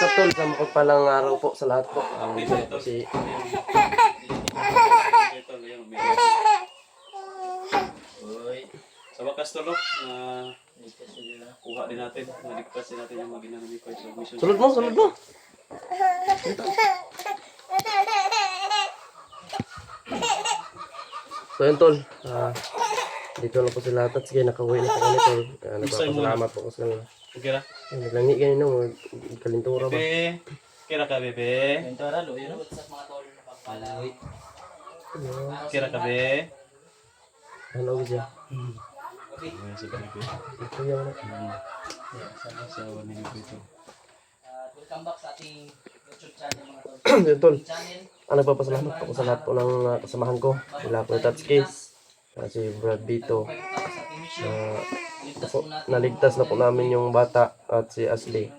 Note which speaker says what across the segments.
Speaker 1: what's up tol? Sa mapagpalang araw po sa lahat po. Dito na po si...
Speaker 2: Sa wakas tol, kuha din natin. Naligtas din natin yung mga ginanong ko.
Speaker 1: Sulod mo, sulod mo. So yun tol. Dito na po sila at sige nakauwi na po kami tol. Nagpapasalamat po ko sa kanila.
Speaker 2: Okay ra?
Speaker 1: Naglangi ganyan no, kalintura ba?
Speaker 2: Bebe! Kira ka, bebe?
Speaker 3: Kalintura, lo, yun. Sa mga tol na pagpalaw.
Speaker 2: Kira ka, bebe?
Speaker 1: Ano siya?
Speaker 2: Ay, sa bebe.
Speaker 1: Ito yan na.
Speaker 2: Asawa ni bebe ito.
Speaker 3: Welcome back sa ating YouTube channel mga tol.
Speaker 1: Yun tol.
Speaker 3: Channel.
Speaker 1: Nagpapasalamat po ko sa lahat po ng kasamahan ko. Sila po Tatsuki. Si Brad Bito. Naligtas na po namin yung bata at si Ashley.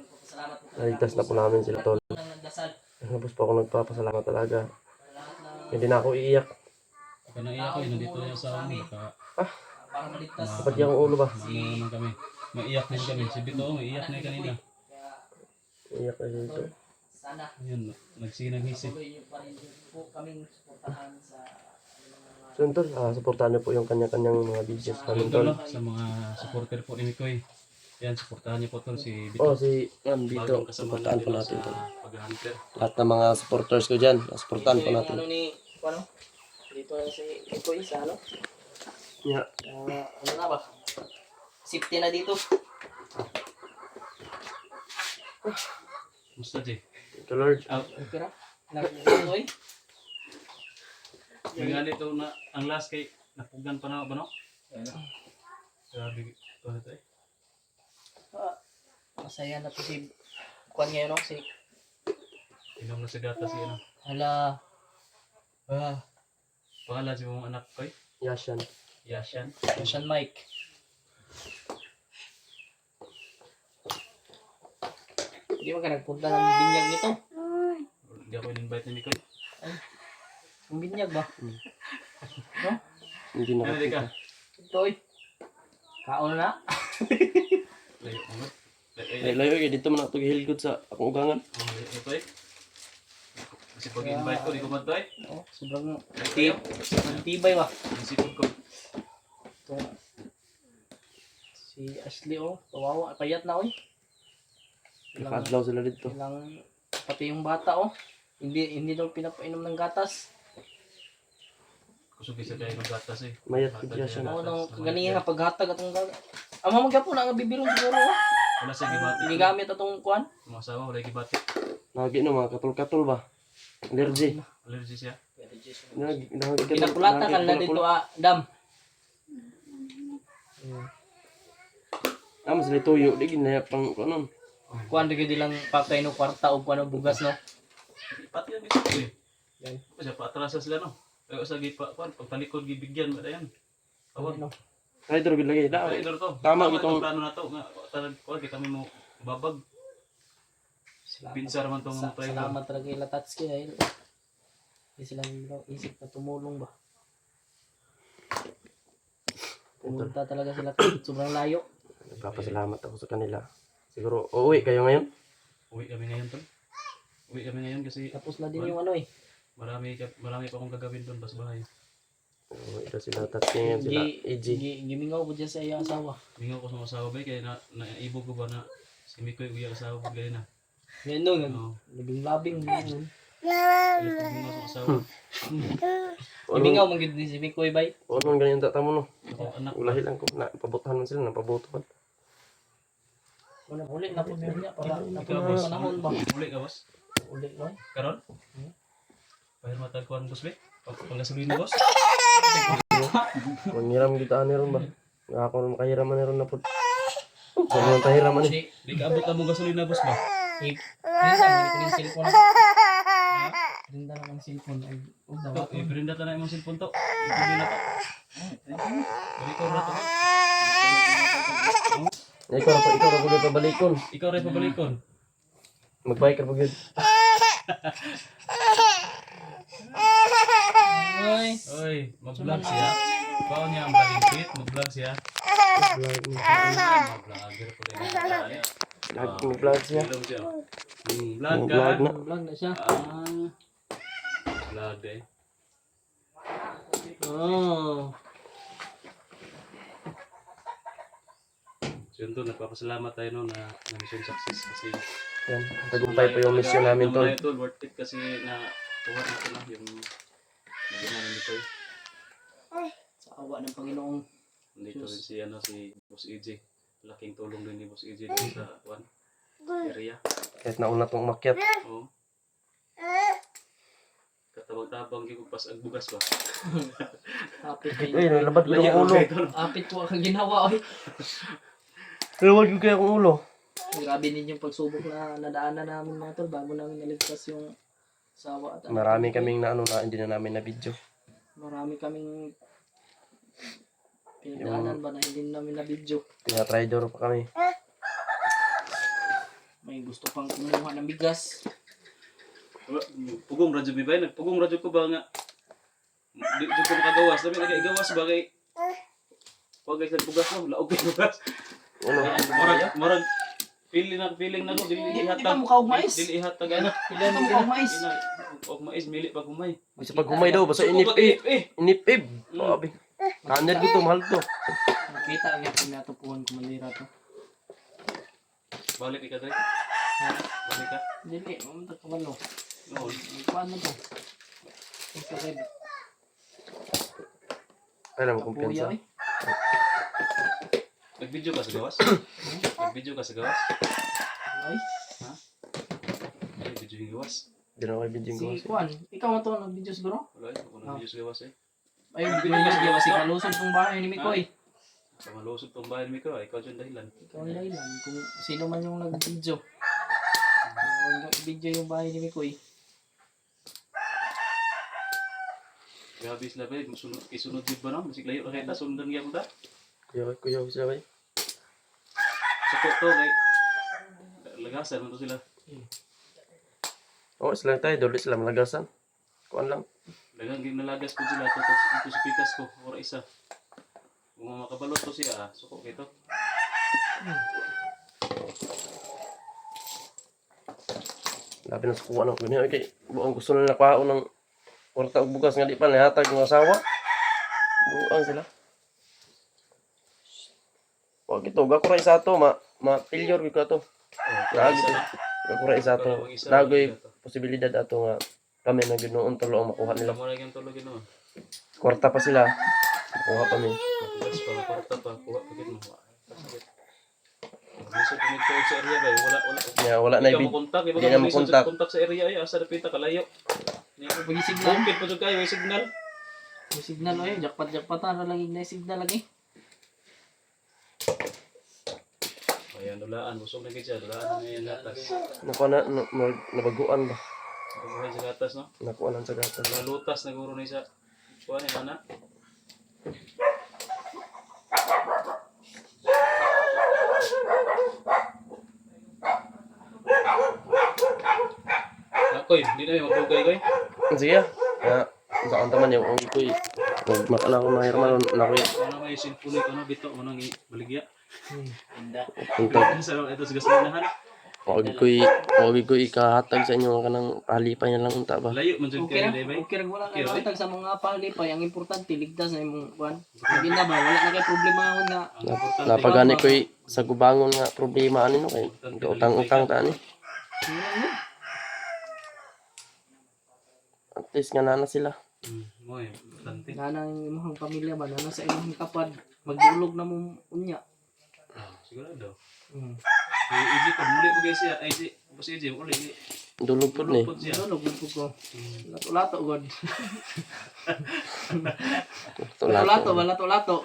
Speaker 1: Naligtas na po namin sila tol. Tapos po ako nagpapasalamat talaga. Hindi na ako iiyak.
Speaker 2: Pagka naiyak ko, nandito na yung asawa mo.
Speaker 1: Dapat yung ulo ba?
Speaker 2: Ano naman kami. Maiyak din kami. Si Bito, maiyak na kanina.
Speaker 1: Iiyak na dito.
Speaker 3: Sana
Speaker 2: Ayun, nagsinang hisi.
Speaker 3: tuloy niyo pa rin po kaming suportahan sa
Speaker 1: So yun tol, supportahan niyo po yung kanya-kanyang mga videos namin tol.
Speaker 2: Sa mga supporter po ni Mikoy. Yan, supportahan niyo po tol si Bito.
Speaker 1: Oh, si Bito,
Speaker 2: Bagong kasama
Speaker 1: supportahan po
Speaker 2: natin
Speaker 1: natin tol.
Speaker 2: sa pag-hunter.
Speaker 1: Lahat ng mga supporters ko dyan, supportahan po
Speaker 3: yung
Speaker 1: natin.
Speaker 3: ano ni ano? Dito na si Ikoy sa ano?
Speaker 1: Yeah.
Speaker 3: Ano na ba? Safety na dito.
Speaker 2: Musta, Jay?
Speaker 1: Ito Lord.
Speaker 3: Okay ra. Nag-Ikoy.
Speaker 2: Yung ganito na, ang last kay napugan pa na ba no? Grabe ito na tayo.
Speaker 3: Masaya na to si Kwan ngayon no? Si
Speaker 2: Inom na sa gata si ano.
Speaker 3: Hala.
Speaker 2: Pangalan si mong anak ko
Speaker 1: Yashan.
Speaker 2: Yashan.
Speaker 3: Ocean Mike. Hindi mo ka nagpunta ng binyag nito.
Speaker 2: Hindi ako in-invite ni Mikoy.
Speaker 3: Yung binyag ba? No?
Speaker 1: Hindi
Speaker 2: Ano di ka?
Speaker 1: nakakita.
Speaker 3: Ito oy. Kaon na.
Speaker 2: Layo mo.
Speaker 1: Layo kayo, dito man ako hilgod sa akong ugangan.
Speaker 2: Ito eh. Kasi pag invite ko, di ko matay.
Speaker 3: Oh, sobrang
Speaker 2: Tiyo.
Speaker 3: tibay ba?
Speaker 2: Ang sipod ko.
Speaker 3: Ito. Si Ashley oh. Kawawa. Payat na oy.
Speaker 1: Nakadlaw sila dito.
Speaker 3: Ilang pati yung bata oh. Hindi daw pinapainom ng gatas.
Speaker 2: Kusog isa kayo ng gatas eh.
Speaker 1: Mayat ko dyan siya.
Speaker 3: Oo, nang ganiya paghatag atong gatas. Ama magyapon na nga bibirong siguro oh.
Speaker 2: Wala sa gibati.
Speaker 3: Gigamit atong kuan.
Speaker 2: Mga asawa, wala gibati.
Speaker 1: Lagi no, mga katol-katol ba? Allergy.
Speaker 2: Allergy siya.
Speaker 3: Pinakulata kan na dito dam.
Speaker 1: Mas sila tuyo, di ginaya pang kanon.
Speaker 3: Kuan di lang pakay no kwarta o kuan bugas no.
Speaker 2: Pati ang gusto eh.
Speaker 3: Yan.
Speaker 2: Kasi paatrasa sila no. Kaya sa gipa, pagtalikod gibigyan mo na yan. Awag.
Speaker 3: No.
Speaker 1: Ay, dito gilagay.
Speaker 2: Kaya idol to.
Speaker 1: Tama
Speaker 2: itong
Speaker 1: itong-
Speaker 2: plano na to. Nga, talag ko, di kami mo babag. Pinsar man tong tayo.
Speaker 3: Salamat talaga kay Latatski dahil hindi sila isip na tumulong ba. Pumunta talaga sila kahit sobrang layo.
Speaker 1: Nagpapasalamat ako sa kanila. Siguro, uuwi kayo ngayon?
Speaker 2: Uwi kami ngayon to. Uwi kami ngayon kasi
Speaker 3: Tapos na din yung ano eh.
Speaker 2: marami pa akong gagawin doon bas bahay.
Speaker 1: Uuwi na sila. Tatsi ngayon sila. EG.
Speaker 3: Gimingaw po dyan sa iyang asawa.
Speaker 2: Mingaw ko sa mga asawa ba kaya naibog ko ba na si Mikoy uwi ang asawa ko ganyan na.
Speaker 3: Ngayon no,
Speaker 2: Oo.
Speaker 3: labing-labing.
Speaker 2: Alas ko mingaw sa asawa.
Speaker 3: Gimingaw mong gid si Mikoy bay.
Speaker 1: Ano man ganyan tata mo no?
Speaker 2: Ako anak.
Speaker 1: Ulahi lang ko. Napabutahan man sila. Napabutuhan.
Speaker 3: Wala ulit na po niya para
Speaker 2: Ikaw
Speaker 3: napag
Speaker 2: boss.
Speaker 3: panahon ba.
Speaker 2: Uli ka boss.
Speaker 3: Ulit no.
Speaker 2: Karon? Pahir matagkuhan boss be. Panggasolina boss.
Speaker 1: Mangiram kita ni ron ba? Ako rin makahiraman ni ron na po. Kung nang tahiraman eh.
Speaker 2: Di ka abot na mo gasolina boss ba?
Speaker 3: Rinda ko yung cellphone. Rinda naman yung cellphone ay dapat.
Speaker 2: Ipirinda ta na imong cellphone to. Ibigay na to. Balik ko na to.
Speaker 1: Ikaw na po dito balikon.
Speaker 2: Ikaw rin pabalikon.
Speaker 1: Magbike ka po yun.
Speaker 3: Ay,
Speaker 2: Oy, mag-vlog siya. Ikaw niya ang balimpit, mag-vlog siya. Mag-vlogger po din.
Speaker 1: Lagi may vlog siya.
Speaker 2: Vlog siya.
Speaker 1: May
Speaker 2: Vlog ka.
Speaker 1: vlog na.
Speaker 3: Vlog na siya.
Speaker 2: Vlog eh.
Speaker 3: Oh.
Speaker 2: So yun to, nagpapasalamat tayo no na mission success kasi
Speaker 1: Yan. Tagumpay po yung mission namin tol.
Speaker 2: Tol, worth it kasi na tuwa natin na yung naging namin dito.
Speaker 3: Sa awa ng Panginoong.
Speaker 2: Dito rin si si Boss EJ. Laking tulong din ni Boss EJ dito sa area.
Speaker 1: Kahit nauna tong umakyat.
Speaker 2: Oo. Katabang-tabang yung pas ang bugas ba?
Speaker 3: Apit kayo.
Speaker 1: Eh, nalabad ko yung ulo.
Speaker 3: Apit ko ang ginawa. Oy.
Speaker 1: Nalabad ko kaya yung ulo.
Speaker 3: Grabe ninyong pagsubok na nadaanan namin mga tol bago namin naligtas yung sawa at
Speaker 1: Marami kaming na hindi na namin na video.
Speaker 3: marami kaming pinagdaanan ba na hindi namin na video.
Speaker 1: Tina-tridor pa kami.
Speaker 3: May gusto pang kumuha ng bigas.
Speaker 2: Pugong radyo bibay, nagpugong radyo ko ba nga? Di ko makagawas, sabi nag-igawas ba kay wag guys nagbugas mo, laog kay bugas.
Speaker 1: Ano?
Speaker 2: Murag feeling na ko dili
Speaker 3: Di
Speaker 2: ihatag.
Speaker 3: ba mukha og mais?
Speaker 2: Dili ihatag ano.
Speaker 3: Ilan ang mukha og mais?
Speaker 2: Og mais mili pag humay.
Speaker 1: Bisa pag humay daw, basta inip-ip. Inip-ip. Sabi. Kander ko to, mahal to.
Speaker 3: Nakita ang yapon na ito puhon ko malira to.
Speaker 2: Balik ka dre.
Speaker 3: Ha?
Speaker 2: Balik ka.
Speaker 3: Dili, mamunta ka man no.
Speaker 2: No.
Speaker 3: Paano to? Ito red.
Speaker 1: Alam mo
Speaker 3: Puya
Speaker 1: kumpiyansa.
Speaker 3: eh.
Speaker 2: Nag-video ka sa gawas? Nag-video ka sa gawas?
Speaker 3: Ay,
Speaker 2: Ay, video yung gawas.
Speaker 1: Hindi na ako ibigin ko.
Speaker 3: si Juan, ikaw mo to nag-video siguro?
Speaker 2: Wala eh, ako nag-video sa gawas eh.
Speaker 3: Ay, video niya si kalusod tong bahay ni Mikoy.
Speaker 2: Sa malusog tong bahay ni Miko, ikaw dyan dahilan.
Speaker 3: Ikaw ang dahilan kung sino man yung nag-video. Video yung bahay ni Mikoy.
Speaker 2: Grabe sila ba, isunod din ba no? Masig layo na kita, sundan niya mo ta.
Speaker 1: Kuya, sila ba?
Speaker 2: Sakot to, kay lagasan mo to sila.
Speaker 1: Oo, sila tayo. Duli sila malagasan. Kuan lang.
Speaker 2: Dagang ginalagas po sila, ito sa pikas ko, ora isa. Kung makabalot to siya, suko kito.
Speaker 1: Labi na sa kuha ng ganyan. Okay, buong gusto nila nakao ng kwarta o bugas nga di pa nahatag ng asawa. Buang sila. Huwag ito, gakura isa to, ma-failure ko to. Lagi to. Gakura isa to. Lagoy posibilidad ato nga kami na ginoon tulo ang makuha nila.
Speaker 2: Mo lagi ang tulog gino.
Speaker 1: Kwarta pa sila. Makuha pa mi.
Speaker 2: Tapos pa korta pa kuha pa gid mo. Bisa tumigto sa area ba,
Speaker 1: Wala na
Speaker 2: Ikaw
Speaker 1: ibig.
Speaker 2: mo kontak, iba
Speaker 1: Hindi na
Speaker 2: ka
Speaker 1: makontak.
Speaker 2: kontak sa area ay asa na pita kalayo.
Speaker 3: Pag signal,
Speaker 2: Bukid pa jud kayo may signal.
Speaker 3: may signal oy, jakpat-jakpatan na lang ignay signal lagi.
Speaker 2: Ayan, dulaan. Busog na gid siya. Dulaan na yung gatas.
Speaker 1: Nakuha na, nabaguan ba?
Speaker 2: Buhay sa gatas, no?
Speaker 1: Nakuha na sa gatas.
Speaker 2: Nalutas na guro na siya. Kuha ni Ana. Akoy, di na yung magdugay koy.
Speaker 1: Sige ah. Saan taman yung uwi ko eh. Huwag makala ko na hirman na ko eh.
Speaker 2: Ano may cellphone ko no bito mo nang baligya.
Speaker 3: Inda.
Speaker 1: Punta.
Speaker 2: Sa ito sa gasolinahan.
Speaker 1: Huwag ko ikahatag sa inyo kanang palipay na lang unta ba.
Speaker 2: Layo man jud
Speaker 3: Okay
Speaker 2: kay
Speaker 3: ra,
Speaker 2: Debay.
Speaker 3: okay ra wala
Speaker 2: Okay,
Speaker 3: kay matag sa mga palipay, ang importante ligtas na imong kuan. Hindi na ba wala na kay problema nga
Speaker 1: Napagani ko sa gubangon nga problema ano kay utang-utang ta ani. At least nga nana sila.
Speaker 2: Mo importante.
Speaker 3: Nana ang imong pamilya ba nana sa imong kapad magdulog na mo unya.
Speaker 2: Sigurado.
Speaker 3: Mm.
Speaker 2: Iji pa muli ko guys ya. Iji, bos Iji muli.
Speaker 1: Dulog pud ni.
Speaker 2: Pud siya.
Speaker 3: Dulog na pud ko. Lato-lato god.
Speaker 1: Tulato.
Speaker 3: Lato-lato ba lato-lato.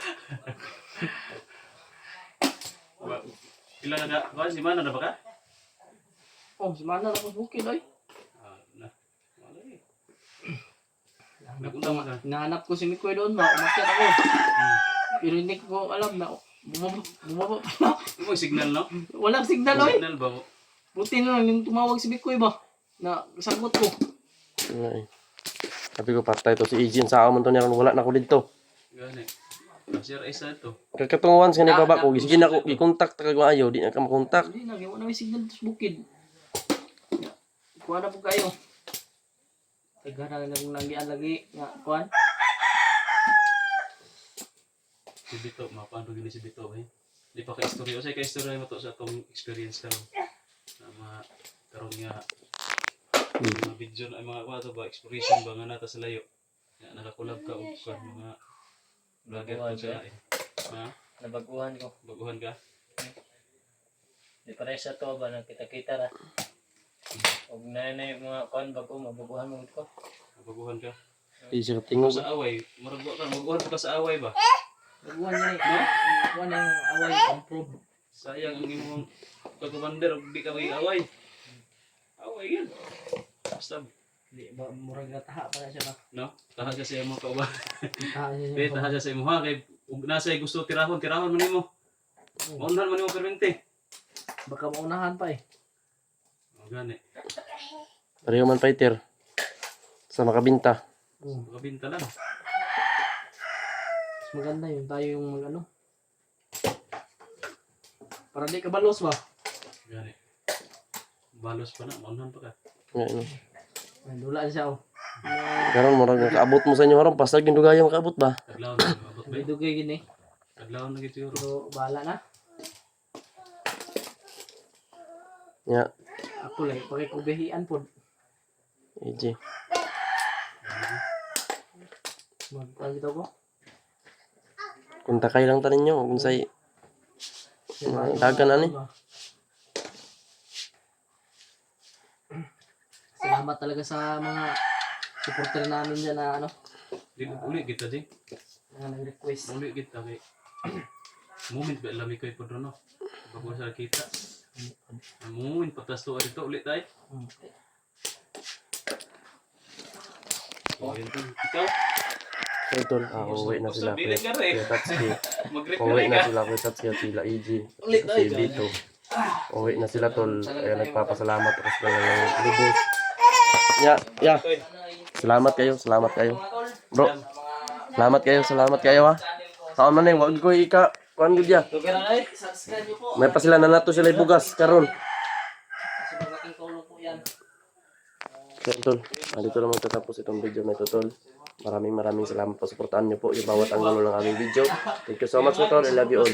Speaker 2: Pila na ka? Si mana na ba ka?
Speaker 3: Oh, si mana na ko bukid oy.
Speaker 2: Na. Malay.
Speaker 3: Nahanap ko si Mikoy doon ba, umakyat ako. Pero hindi ko alam na bumaba pala.
Speaker 2: Mo signal no?
Speaker 3: Walang signal oy.
Speaker 2: Signal ba mo?
Speaker 3: Buti na lang yung tumawag si Mikoy ba. Na sagot ko.
Speaker 1: Ay. Sabi ko patay to si Ijin sa amon to niya wala na ko dito.
Speaker 2: Gani. CRS na ito.
Speaker 1: Kakatunguhan sa kanila baba ko. Sige na ko, i-contact kag maayo, di na ka makontak.
Speaker 3: Hindi na, gawa na may signal sa bukid. Kuha na po kayo. Tagara na lang langian lagi. Nga, kuhan.
Speaker 2: Si Bito, mapano gini si Bito eh. Di pa ka-istorya. O say ka-istorya mo to sa atong experience karon. Na mga karon nga mga video na mga kuha to ba exploration ba nga nata sa layo. Nga nakakulab ka og kuha mga vlogger po sila eh. Ha?
Speaker 3: Nabaguhan ko.
Speaker 2: Baguhan ka?
Speaker 3: Di pa rin sa to ba, nagkita-kita ra. Huwag na yun yung mga kuhan bago, mabaguhan mo ko.
Speaker 2: Baguhan ka?
Speaker 1: Di siya tingog.
Speaker 2: Sa away, maragwa ka, baguhan ka sa away ba?
Speaker 3: Baguhan yun eh. Baguhan yung away, improve.
Speaker 2: Sayang ang imong pagkumander, di ka may away. Away yan. Basta,
Speaker 3: Di ba, murag nataha pa na siya ba?
Speaker 2: no? Taha siya sa imong kauban.
Speaker 3: Nataha siya
Speaker 2: Kaya taha siya sa imong ha, kay ug nasa gusto tirahon man nimo. Maunahan man nimo permente.
Speaker 3: Baka maunahan pa eh.
Speaker 2: O gani,
Speaker 1: Pareho man fighter. Sa makabinta.
Speaker 2: makabinta lang.
Speaker 3: Mas maganda yun, tayo yung mag ano. Para di ka balos ba?
Speaker 2: Gani. Balos pa na, maunahan pa ka.
Speaker 1: Ngayon.
Speaker 3: Ay, dulaan siya oh.
Speaker 1: Karon murag nakaabot mo sa inyo haron pasag gindugaya makaabot ba?
Speaker 2: Taglaw na, mabot ba?
Speaker 3: May dugay gini.
Speaker 2: Taglaw na gito yun.
Speaker 3: Pero bahala na.
Speaker 1: Ya,
Speaker 3: Ako lang, pakikubihian po.
Speaker 1: EJ.
Speaker 3: Magpag ito ko.
Speaker 1: Kontakay lang tanin nyo kung say dagan ani.
Speaker 3: Salamat talaga sa mga supporter namin dyan na ano,
Speaker 2: Di uli kita di.
Speaker 3: na nag-request.
Speaker 2: Uli kita kay moment ba lami ko ipod no. Bago sa kita. Ang moment patas to dito ulit tay. Oh, yun to. Ikaw,
Speaker 1: Idol, uwi na sila.
Speaker 2: Bilin ka rin.
Speaker 1: Kuya Tatsuki.
Speaker 2: mag-rate
Speaker 1: Uwi
Speaker 2: ka
Speaker 1: na
Speaker 2: ka.
Speaker 1: sila Kuya Tatsuki at sila EJ.
Speaker 3: Ulit na,
Speaker 1: Si
Speaker 3: idol.
Speaker 1: Vito. Uwi na sila tol. Kaya nagpapasalamat ako sa ng lubos. Ya. Salamat kayo. Bro. Salamat kayo ha. Taon man eh, wag ko ika. Kuan gud ya.
Speaker 3: Okay na guys, subscribe nyo po.
Speaker 1: May pa sila na nato sila bugas karon.
Speaker 3: Kasi malaking tulong po yan.
Speaker 1: Kaya tol, dito lang magtatapos itong video na ito tol. Maraming salamat po. Suportahan niyo po yung bawat anggulo ng aming video. Thank you so much tol. I love you all.